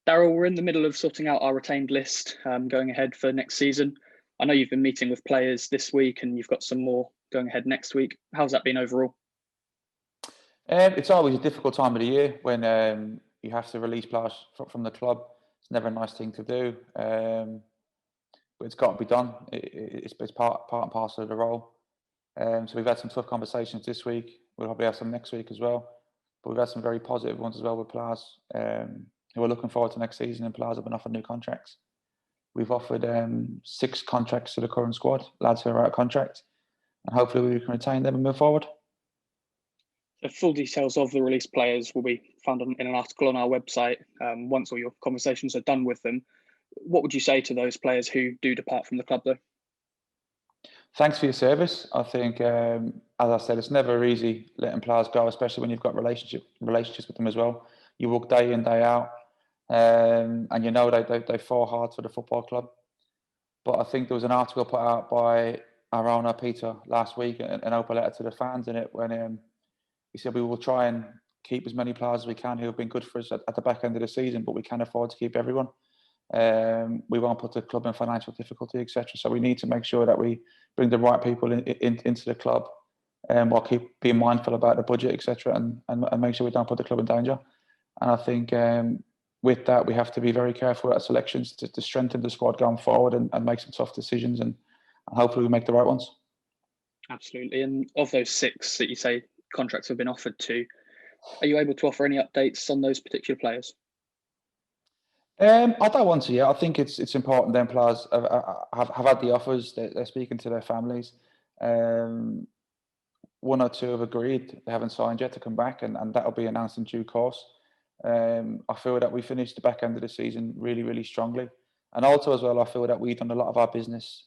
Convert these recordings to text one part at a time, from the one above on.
Daryl, we're in the middle of sorting out our retained list going ahead for next season. I know you've been meeting with players this week and you've got some more going ahead next week. How's that been overall? It's always a difficult time of the year when you have to release players from the club. It's never a nice thing to do, but it's got to be done. It's part and parcel of the role. So we've had some tough conversations this week. We'll probably have some next week as well. But we've had some very positive ones as well with players who are looking forward to next season, and players have been offered new contracts. We've offered 6 contracts to the current squad, lads who are out of contract, and hopefully we can retain them and move forward. The full details of the released players will be found in an article on our website once all your conversations are done with them. What would you say to those players who do depart from the club, though? Thanks for your service. I think, as I said, it's never easy letting players go, especially when you've got relationships with them as well. You work day in, day out, and you know they fall hard for the football club. But I think there was an article put out by our owner, Peter, last week, an open letter to the fans in it, when he said we will try and keep as many players as we can who have been good for us at the back end of the season, but we can't afford to keep everyone. We won't put the club in financial difficulty, etc. So we need to make sure that we bring the right people into the club, while keep being mindful about the budget, etc. And make sure we don't put the club in danger. And I think with that, we have to be very careful with our selections to strengthen the squad going forward and make some tough decisions, and hopefully we make the right ones. Absolutely. And of those 6 that you say contracts have been offered to, are you able to offer any updates on those particular players? I don't want to yet. I think it's important then players have had the offers. They're speaking to their families. 1 or 2 have agreed. They haven't signed yet to come back, and that'll be announced in due course. I feel that we finished the back end of the season really, really strongly. And also as well, I feel that we've done a lot of our business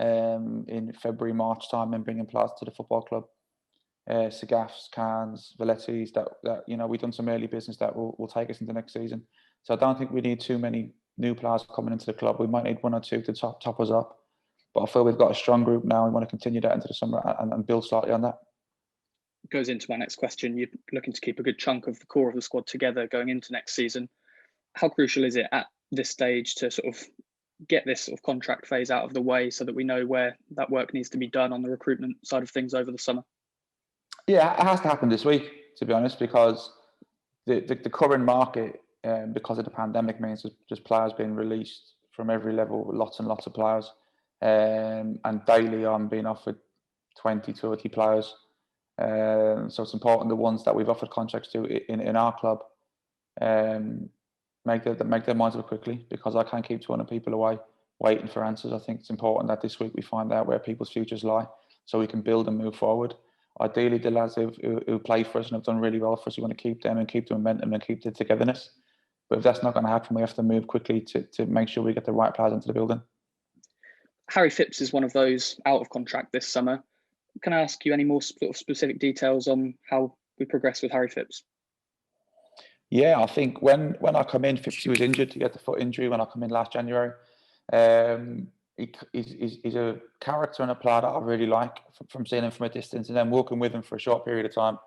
in February, March time, and bringing players to the football club. Sagafs, Cans, Valetis, that we've done some early business that will take us into next season. So I don't think we need too many new players coming into the club. We might need 1 or 2 to top us up. But I feel we've got a strong group now. We want to continue that into the summer and build slightly on that. Goes into my next question. You're looking to keep a good chunk of the core of the squad together going into next season. How crucial is it at this stage to sort of get this sort of contract phase out of the way so that we know where that work needs to be done on the recruitment side of things over the summer? Yeah, it has to happen this week, to be honest, because the current market, because of the pandemic, means there's just players being released from every level, lots and lots of players. And daily I'm being offered 20, 30 players. So it's important the ones that we've offered contracts to in our club make their minds up quickly, because I can't keep 200 people away waiting for answers. I think it's important that this week we find out where people's futures lie so we can build and move forward. Ideally, the lads who play for us and have done really well for us, we want to keep them and keep the momentum and keep the togetherness. But if that's not going to happen, we have to move quickly to make sure we get the right players into the building. Harry Phillips is one of those out of contract this summer. Can I ask you any more sort of specific details on how we progress with Harry Phillips? Yeah, I think when I come in, Phillips was injured. He had the foot injury when I come in last January. He's a character and a player that I really like from seeing him from a distance, and then working with him for a short period of time.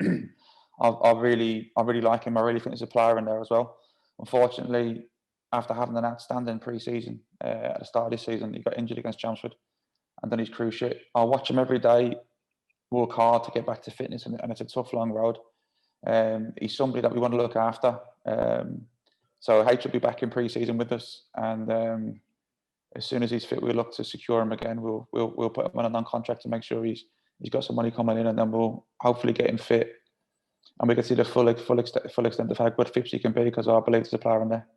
I really like him. I really think there's a player in there as well. Unfortunately, after having an outstanding pre-season at the start of this season, he got injured against Chelmsford and done his cruise ship. I watch him every day, work hard to get back to fitness, and it's a tough, long road. He's somebody that we want to look after. So H will be back in pre-season with us, and as soon as he's fit, we'll look to secure him again. We'll put him on a non-contract to make sure he's got some money coming in, and then we'll hopefully get him fit, and we can see the full extent of how good Phipps he can be, because I believe there's a player in there.